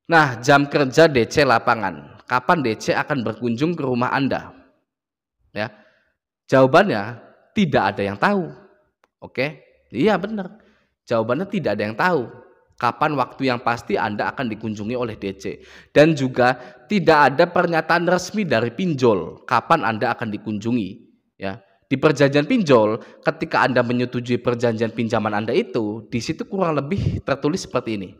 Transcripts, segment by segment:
Nah, jam kerja DC lapangan. Kapan DC akan berkunjung ke rumah Anda? Ya, jawabannya tidak ada yang tahu. Oke, iya benar. Jawabannya tidak ada yang tahu. Kapan waktu yang pasti Anda akan dikunjungi oleh DC. Dan juga tidak ada pernyataan resmi dari pinjol kapan Anda akan dikunjungi. Ya, di perjanjian pinjol, ketika Anda menyetujui perjanjian pinjaman Anda itu, di situ kurang lebih tertulis seperti ini.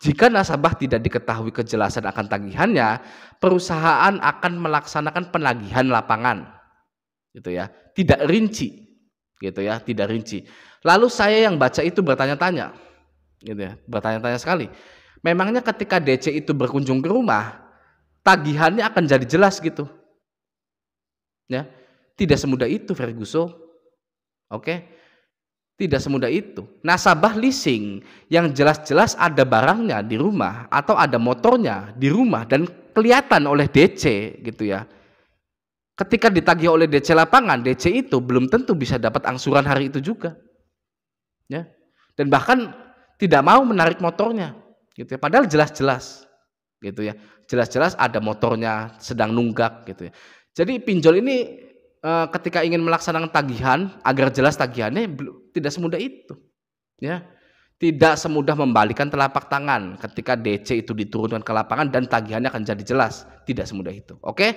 Jika nasabah tidak diketahui kejelasan akan tagihannya, perusahaan akan melaksanakan penagihan lapangan, gitu ya. Tidak rinci, gitu ya, tidak rinci. Lalu saya yang baca itu bertanya-tanya, gitu ya, bertanya-tanya sekali. Memangnya ketika DC itu berkunjung ke rumah, tagihannya akan jadi jelas gitu, ya? Tidak semudah itu, Ferguson. Oke? Tidak semudah itu. Nasabah leasing yang jelas-jelas ada barangnya di rumah atau ada motornya di rumah dan kelihatan oleh DC gitu ya. Ketika ditagih oleh DC lapangan, DC itu belum tentu bisa dapat angsuran hari itu juga. Ya. Dan bahkan tidak mau menarik motornya gitu ya. Padahal jelas-jelas gitu ya. Jelas-jelas ada motornya sedang nunggak gitu ya. Jadi pinjol ini ketika ingin melaksanakan tagihan agar jelas tagihannya tidak semudah itu, ya. Tidak semudah membalikan telapak tangan ketika DC itu diturunkan ke lapangan dan tagihannya akan jadi jelas, tidak semudah itu. Oke?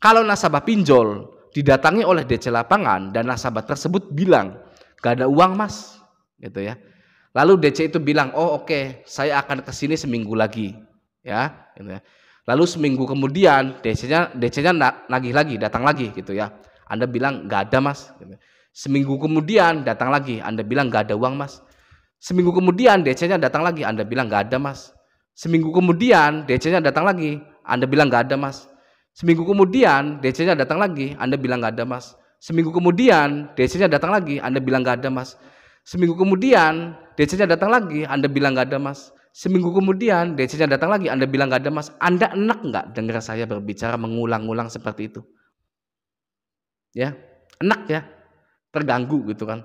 Kalau nasabah pinjol didatangi oleh DC lapangan dan nasabah tersebut bilang, "Gak ada uang, Mas." Gitu ya. Lalu DC itu bilang, "Oh, oke, saya akan ke sini seminggu lagi." Ya, gitu ya. Lalu seminggu kemudian DC-nya nagih lagi, datang lagi gitu ya. Anda bilang nggak ada, Mas. Seminggu kemudian datang lagi, Anda bilang nggak ada uang, Mas. Seminggu kemudian DC-nya datang lagi, Anda bilang nggak ada, Mas. Seminggu kemudian DC-nya datang lagi, Anda bilang nggak ada, Mas. Seminggu kemudian DC-nya datang lagi, Anda bilang nggak ada, Mas. Seminggu kemudian DC-nya datang lagi, Anda bilang nggak ada, Mas. Seminggu kemudian DC-nya datang lagi, Anda bilang nggak ada, Mas. Seminggu kemudian DC-nya datang lagi, Anda bilang nggak ada, Mas. Anda enak nggak dengar saya berbicara mengulang-ulang seperti itu? Ya, enak ya, terganggu gitu kan.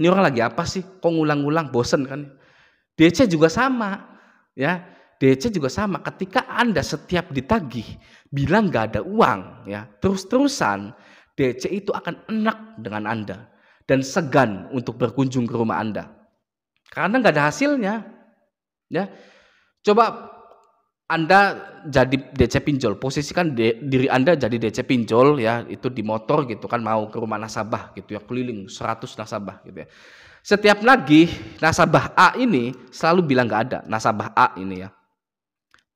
Ini orang lagi apa sih? Kok ngulang-ngulang, bosen kan? DC juga sama, ya. DC juga sama. Ketika Anda setiap ditagih bilang nggak ada uang, ya, terus-terusan, DC itu akan enak dengan Anda dan segan untuk berkunjung ke rumah Anda karena nggak ada hasilnya. Ya, coba Anda jadi DC pinjol, posisikan diri Anda jadi DC pinjol ya, itu di motor gitu kan mau ke rumah nasabah gitu ya, keliling 100 nasabah gitu ya. Setiap nagih nasabah A ini selalu bilang nggak ada, nasabah A ini ya.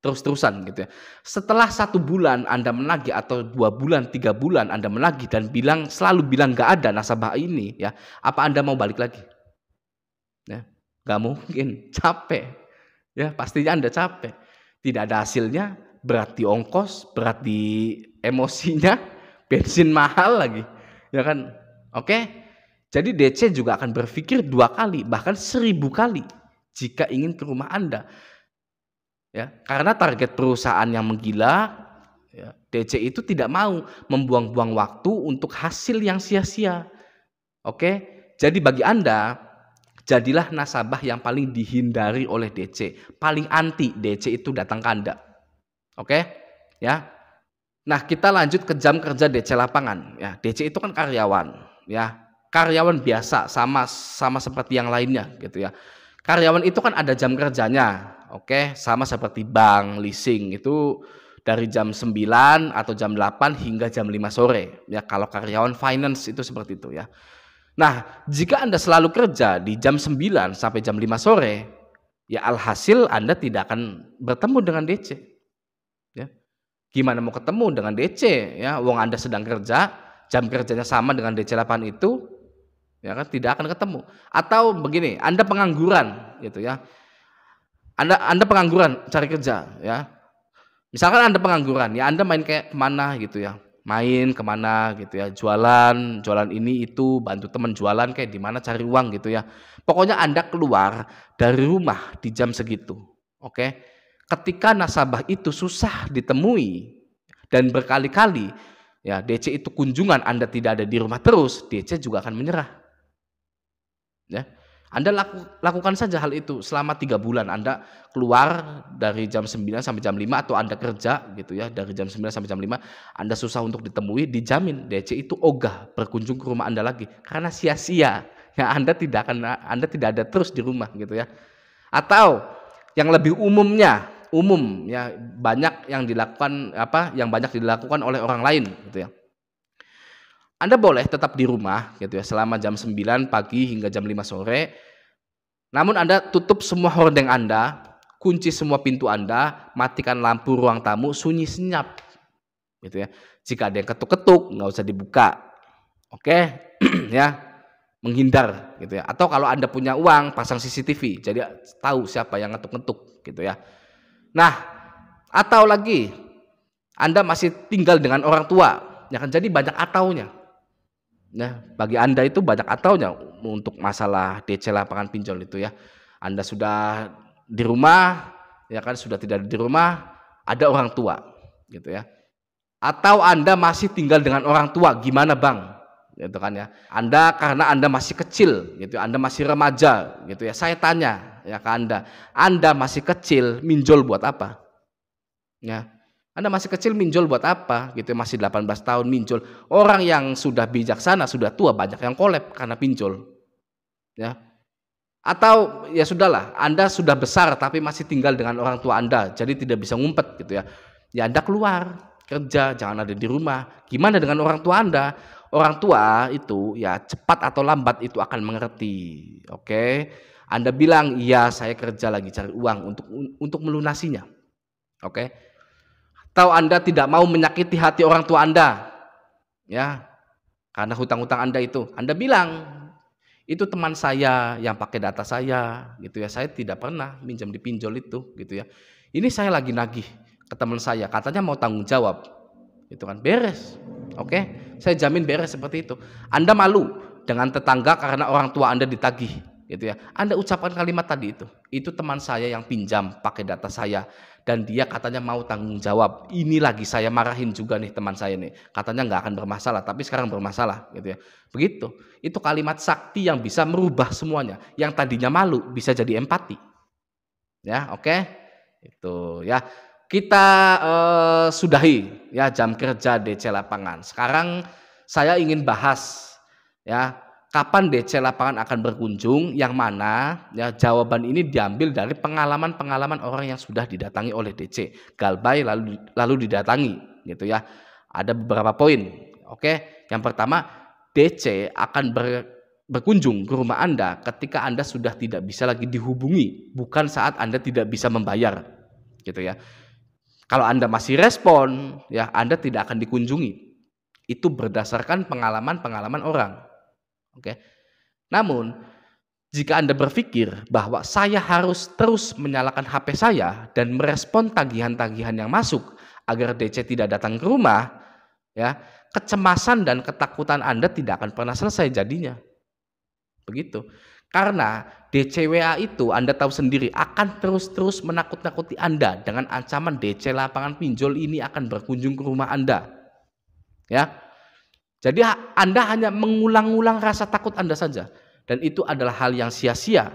Terus-terusan gitu ya. Setelah 1 bulan Anda menagih atau 2 bulan, 3 bulan Anda menagih dan selalu bilang nggak ada nasabah ini ya, apa Anda mau balik lagi? Ya, nggak mungkin, capek. Ya, pastinya Anda capek. Tidak ada hasilnya, berat di ongkos, berat di emosinya, bensin mahal lagi. Ya kan? Oke? Jadi DC juga akan berpikir 2 kali, bahkan 1000 kali jika ingin ke rumah Anda. Ya, karena target perusahaan yang menggila, ya, DC itu tidak mau membuang-buang waktu untuk hasil yang sia-sia. Oke? Jadi bagi Anda, jadilah nasabah yang paling dihindari oleh DC, paling anti DC itu datang ke Anda. Oke? Ya. Nah, kita lanjut ke jam kerja DC lapangan. Ya, DC itu kan karyawan, ya. Karyawan biasa sama seperti yang lainnya gitu ya. Karyawan itu kan ada jam kerjanya. Oke, sama seperti bank, leasing itu dari jam 9 atau jam 8 hingga jam 5 sore. Ya, kalau karyawan finance itu seperti itu ya. Nah, jika Anda selalu kerja di jam 9 sampai jam 5 sore, ya alhasil Anda tidak akan bertemu dengan DC. Ya. Gimana mau ketemu dengan DC? Ya, wong Anda sedang kerja, jam kerjanya sama dengan DC 8 itu, ya kan tidak akan ketemu. Atau begini, Anda pengangguran gitu ya. Anda pengangguran cari kerja ya. Misalkan Anda pengangguran, ya Anda main kayak kemana gitu ya, main kemana gitu ya, jualan ini itu, bantu teman jualan kayak di mana cari uang gitu ya. Pokoknya Anda keluar dari rumah di jam segitu, oke? Ketika nasabah itu susah ditemui dan berkali-kali, ya DC itu kunjungan Anda tidak ada di rumah terus, DC juga akan menyerah. Ya. Anda lakukan saja hal itu selama 3 bulan. Anda keluar dari jam 9 sampai jam 5 atau Anda kerja gitu ya, dari jam 9 sampai jam 5, Anda susah untuk ditemui, dijamin DC itu ogah berkunjung ke rumah Anda lagi karena sia-sia. Ya, Anda tidak ada terus di rumah gitu ya. Atau yang lebih umum ya, banyak yang dilakukan oleh orang lain gitu ya. Anda boleh tetap di rumah gitu ya selama jam 9 pagi hingga jam 5 sore. Namun Anda tutup semua hordeng Anda, kunci semua pintu Anda, matikan lampu ruang tamu, sunyi senyap. Gitu ya. Jika ada yang ketuk-ketuk, nggak usah dibuka. Oke? Ya. Menghindar gitu ya. Atau kalau Anda punya uang, pasang CCTV. Jadi tahu siapa yang ngetuk-ngetuk gitu ya. Nah, atau lagi Anda masih tinggal dengan orang tua, ya kan, jadi banyak ataunya. Nah, bagi Anda itu banyak ataunya untuk masalah DC lapangan pinjol itu ya. Anda sudah di rumah, ya kan, sudah tidak di rumah, ada orang tua, gitu ya. Atau Anda masih tinggal dengan orang tua, gimana Bang? Gitu kan ya. Karena Anda masih kecil, gitu, Anda masih remaja, gitu ya. Saya tanya ya ke Anda masih kecil, minjol buat apa? Ya. Anda masih kecil minjol buat apa? Gitu, masih 18 tahun minjol. Orang yang sudah bijaksana, sudah tua banyak yang kolab karena pinjol. Ya. Atau ya sudahlah, Anda sudah besar tapi masih tinggal dengan orang tua Anda, jadi tidak bisa ngumpet gitu ya. Ya Anda keluar, kerja, jangan ada di rumah. Gimana dengan orang tua Anda? Orang tua itu ya cepat atau lambat itu akan mengerti. Oke. Anda bilang, "Iya, saya kerja lagi cari uang untuk melunasinya." Oke. Atau Anda tidak mau menyakiti hati orang tua Anda, ya, karena hutang-hutang Anda itu. Anda bilang, itu teman saya yang pakai data saya, gitu ya. Saya tidak pernah minjam di pinjol itu, gitu ya. Ini saya lagi nagih ke teman saya, katanya mau tanggung jawab, gitu kan. Beres, oke? Saya jamin beres seperti itu. Anda malu dengan tetangga karena orang tua Anda ditagih, gitu ya. Anda ucapkan kalimat tadi itu teman saya yang pinjam pakai data saya. Dan dia katanya mau tanggung jawab. Ini lagi saya marahin juga nih teman saya nih. Katanya nggak akan bermasalah, tapi sekarang bermasalah, gitu ya. Begitu. Itu kalimat sakti yang bisa merubah semuanya. Yang tadinya malu bisa jadi empati. Ya, oke. Itu ya. Kita sudahi ya jam kerja DC lapangan. Sekarang saya ingin bahas ya, kapan DC lapangan akan berkunjung, yang mana ya jawaban ini diambil dari pengalaman-pengalaman orang yang sudah didatangi oleh DC. Galbay lalu didatangi gitu ya. Ada beberapa poin. Oke, yang pertama, DC akan berkunjung ke rumah Anda ketika Anda sudah tidak bisa lagi dihubungi, bukan saat Anda tidak bisa membayar. Gitu ya. Kalau Anda masih respon, ya Anda tidak akan dikunjungi. Itu berdasarkan pengalaman-pengalaman orang. Oke. Namun, jika Anda berpikir bahwa saya harus terus menyalakan HP saya dan merespon tagihan-tagihan yang masuk agar DC tidak datang ke rumah, ya, kecemasan dan ketakutan Anda tidak akan pernah selesai jadinya. Begitu. Karena DCWA itu Anda tahu sendiri akan terus-terus menakut-nakuti Anda dengan ancaman DC lapangan pinjol ini akan berkunjung ke rumah Anda. Ya. Jadi Anda hanya mengulang-ulang rasa takut Anda saja. Dan itu adalah hal yang sia-sia.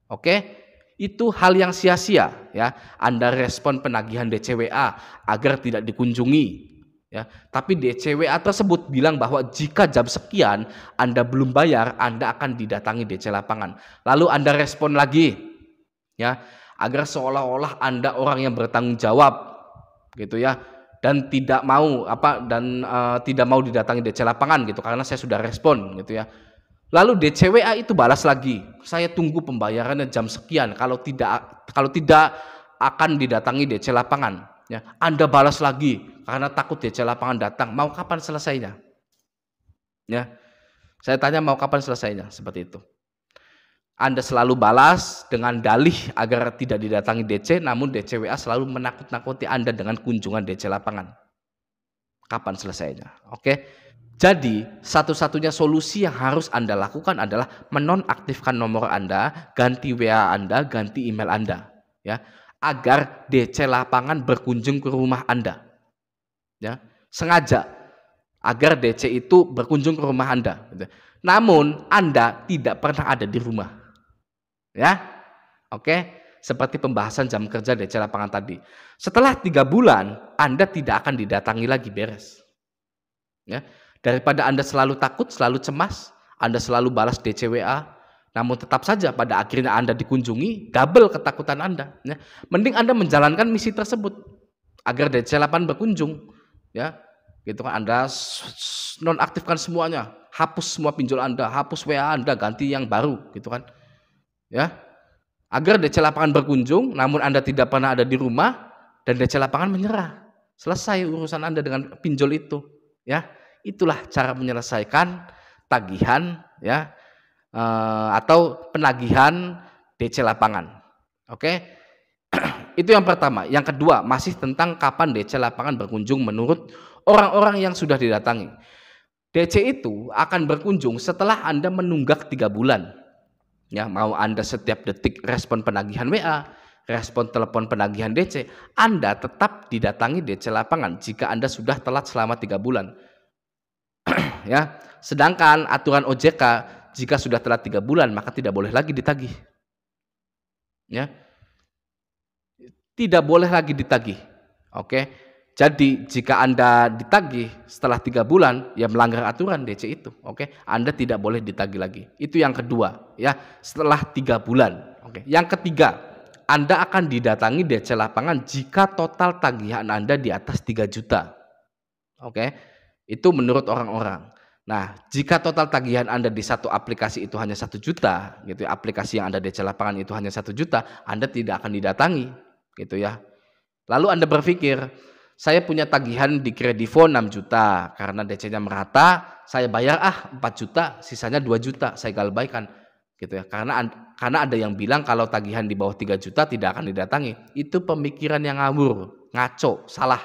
Oke? Itu hal yang sia-sia ya. Anda respon penagihan DCWA agar tidak dikunjungi. Ya, tapi DCWA tersebut bilang bahwa jika jam sekian Anda belum bayar, Anda akan didatangi DC lapangan. Lalu Anda respon lagi, ya, agar seolah-olah Anda orang yang bertanggung jawab, gitu ya, dan tidak mau tidak mau didatangi DC lapangan gitu, karena saya sudah respon, gitu ya. Lalu DCWA itu balas lagi, saya tunggu pembayarannya jam sekian. Kalau tidak akan didatangi DC lapangan. Ya, Anda balas lagi karena takut DC lapangan datang. Mau kapan selesainya? Ya, saya tanya mau kapan selesainya? Seperti itu. Anda selalu balas dengan dalih agar tidak didatangi DC, namun DCWA selalu menakut-nakuti Anda dengan kunjungan DC lapangan. Kapan selesainya? Oke. Jadi, satu-satunya solusi yang harus Anda lakukan adalah menonaktifkan nomor Anda, ganti WA Anda, ganti email Anda, ya, agar DC lapangan berkunjung ke rumah Anda. Ya, sengaja agar DC itu berkunjung ke rumah Anda. Namun Anda tidak pernah ada di rumah. Ya, oke. Seperti pembahasan jam kerja DC lapangan tadi. Setelah 3 bulan, Anda tidak akan didatangi lagi, beres. Ya, daripada Anda selalu takut, selalu cemas, Anda selalu balas DC WA, namun tetap saja pada akhirnya Anda dikunjungi, double ketakutan Anda. Ya, mending Anda menjalankan misi tersebut agar DC lapangan berkunjung. Ya, gitu kan, Anda nonaktifkan semuanya, hapus semua pinjol Anda, hapus WA Anda, ganti yang baru, gitu kan. Ya, agar DC lapangan berkunjung, namun Anda tidak pernah ada di rumah, dan DC lapangan menyerah. Selesai urusan Anda dengan pinjol itu. Ya, itulah cara menyelesaikan tagihan, ya, atau penagihan DC lapangan. Oke, itu yang pertama. Yang kedua, masih tentang kapan DC lapangan berkunjung menurut orang-orang yang sudah didatangi. DC itu akan berkunjung setelah Anda menunggak 3 bulan. Ya, mau Anda setiap detik respon penagihan WA, respon telepon penagihan DC, Anda tetap didatangi DC lapangan jika Anda sudah telat selama 3 bulan. Ya, sedangkan aturan OJK jika sudah telat 3 bulan maka tidak boleh lagi ditagih. Ya, tidak boleh lagi ditagih. Oke. Jadi jika Anda ditagih setelah 3 bulan, ya melanggar aturan DC itu. Oke, Anda tidak boleh ditagih lagi. Itu yang kedua, ya, setelah 3 bulan. Oke. Yang ketiga, Anda akan didatangi DC lapangan jika total tagihan Anda di atas 3 juta. Oke, itu menurut orang-orang. Nah, jika total tagihan Anda di satu aplikasi itu hanya 1 juta, gitu ya, aplikasi yang Anda DC lapangan itu hanya 1 juta, Anda tidak akan didatangi, gitu ya. Lalu Anda berpikir, saya punya tagihan di Kredivo 6 juta, karena DC-nya merata, saya bayar 4 juta, sisanya 2 juta, saya galbaikan, gitu ya. Karena ada yang bilang kalau tagihan di bawah 3 juta tidak akan didatangi. Itu pemikiran yang ngawur, ngaco, salah.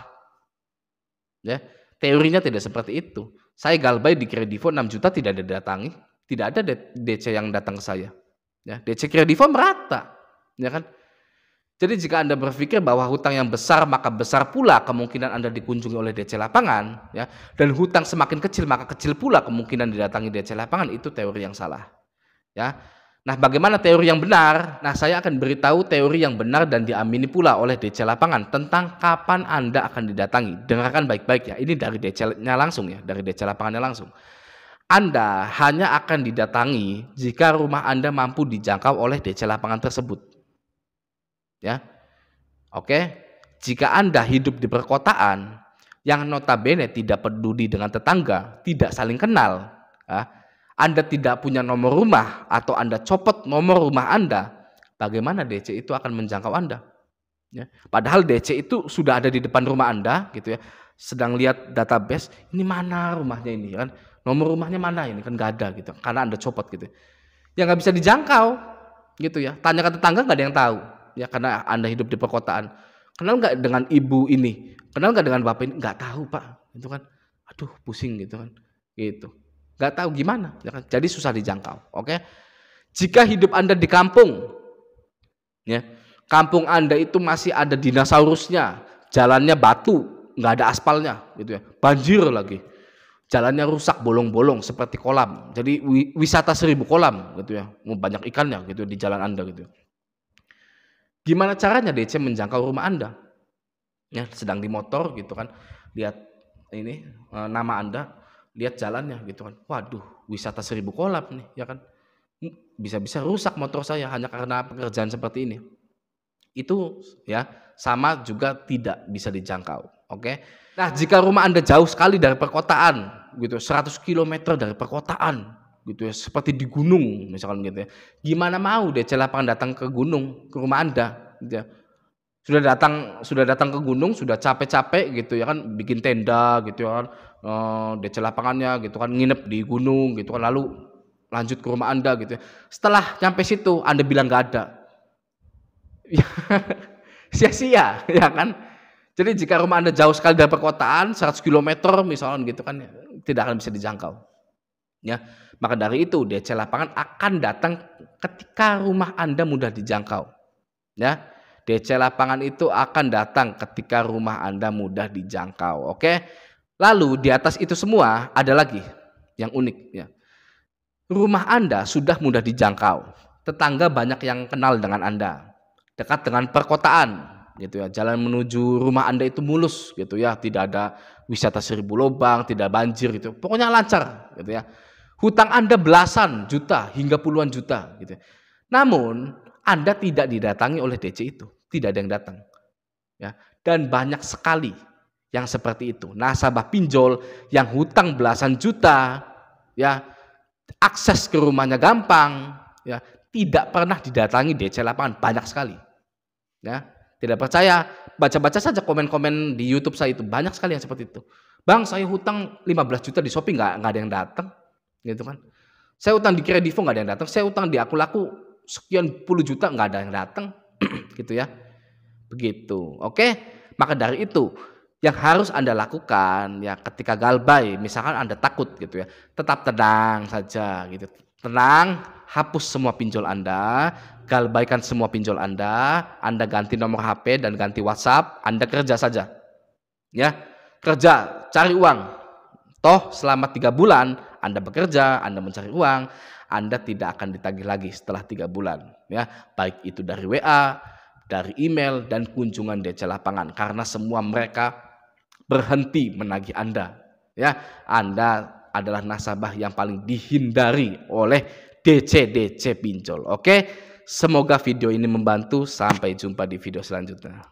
Ya, teorinya tidak seperti itu. Saya galbay di Kredivo 6 juta tidak didatangi, tidak ada DC yang datang ke saya. Ya, DC Kredivo merata, ya kan? Jadi jika Anda berpikir bahwa hutang yang besar maka besar pula kemungkinan Anda dikunjungi oleh DC lapangan, ya, dan hutang semakin kecil maka kecil pula kemungkinan didatangi DC lapangan, itu teori yang salah. Ya. Nah, bagaimana teori yang benar? Nah, saya akan beritahu teori yang benar dan diamini pula oleh DC lapangan tentang kapan Anda akan didatangi. Dengarkan baik-baik ya. Ini dari DC-nya langsung ya, dari DC lapangannya langsung. Anda hanya akan didatangi jika rumah Anda mampu dijangkau oleh DC lapangan tersebut. Ya, oke. Jika Anda hidup di perkotaan yang notabene tidak peduli dengan tetangga, tidak saling kenal, ya, Anda tidak punya nomor rumah atau Anda copot nomor rumah Anda, bagaimana DC itu akan menjangkau Anda? Ya, padahal DC itu sudah ada di depan rumah Anda, gitu ya, sedang lihat database, ini mana rumahnya ini, kan? Nomor rumahnya mana ini, kan nggak ada gitu, karena Anda copot gitu. Ya nggak bisa dijangkau, gitu ya. Tanya ke tetangga nggak ada yang tahu. Ya, karena Anda hidup di perkotaan. Kenal nggak dengan ibu ini? Kenal nggak dengan bapak ini? Nggak tahu, Pak. Itu kan, aduh, pusing gitu kan. Gitu. Nggak tahu gimana. Ya kan? Jadi susah dijangkau. Oke. Jika hidup Anda di kampung, ya, kampung Anda itu masih ada dinosaurusnya, jalannya batu, nggak ada aspalnya, gitu ya. Banjir lagi. Jalannya rusak, bolong-bolong seperti kolam. Jadi wisata 1000 kolam, gitu ya. Banyak ikannya gitu di jalan Anda gitu. Gimana caranya DC menjangkau rumah Anda? Ya, sedang di motor gitu kan, lihat ini nama Anda, lihat jalannya gitu kan. Waduh, wisata 1000 kolam nih, ya kan. Bisa-bisa rusak motor saya hanya karena pekerjaan seperti ini. Itu ya, sama juga tidak bisa dijangkau. Oke. Nah, jika rumah Anda jauh sekali dari perkotaan gitu, 100 km dari perkotaan gitu ya, seperti di gunung misalkan gitu ya. Gimana mau DC lapangan datang ke gunung, ke rumah Anda gitu ya. Sudah datang ke gunung, sudah capek-capek gitu ya kan, bikin tenda gitu ya kan, DC lapangannya gitu kan, nginep di gunung gitu kan, lalu lanjut ke rumah Anda gitu ya. Setelah nyampe situ Anda bilang nggak ada, sia-sia ya kan. Jadi jika rumah Anda jauh sekali dari perkotaan 100 km misalkan gitu kan, tidak akan bisa dijangkau. Ya, maka dari itu DC lapangan akan datang ketika rumah Anda mudah dijangkau. Ya, DC lapangan itu akan datang ketika rumah Anda mudah dijangkau. Oke. Lalu di atas itu semua ada lagi yang unik ya. Rumah Anda sudah mudah dijangkau. tetangga banyak yang kenal dengan Anda, dekat dengan perkotaan, gitu ya. Jalan menuju rumah Anda itu mulus, gitu ya. Tidak ada wisata 1000 lubang, tidak banjir, gitu. Pokoknya lancar, gitu ya. Hutang Anda belasan juta hingga puluhan juta, gitu. Namun Anda tidak didatangi oleh DC itu, tidak ada yang datang, ya. Dan banyak sekali yang seperti itu. Nasabah pinjol yang hutang belasan juta, ya, akses ke rumahnya gampang, ya, tidak pernah didatangi DC lapangan, banyak sekali. Ya, tidak percaya, baca-baca saja komen-komen di YouTube saya itu, banyak sekali yang seperti itu. Bang, saya hutang 15 juta di Shopee, nggak ada yang datang, gitu kan. Saya hutang di Kredivo, nggak ada yang datang. Saya hutang di Aku-Laku sekian puluh juta, nggak ada yang datang, gitu ya. Begitu, oke? Maka dari itu, yang harus Anda lakukan ya ketika galbay, misalkan Anda takut gitu ya, tetap tenang saja gitu. Tenang, hapus semua pinjol Anda, galbaikan semua pinjol Anda ganti nomor HP dan ganti WhatsApp, Anda kerja saja. Ya, kerja, cari uang. Toh selama 3 bulan Anda bekerja, Anda mencari uang, Anda tidak akan ditagih lagi setelah 3 bulan. Ya, baik itu dari WA, dari email dan kunjungan DC lapangan, karena semua mereka berhenti menagih Anda. Ya, Anda adalah nasabah yang paling dihindari oleh DC pinjol. Oke, semoga video ini membantu. Sampai jumpa di video selanjutnya.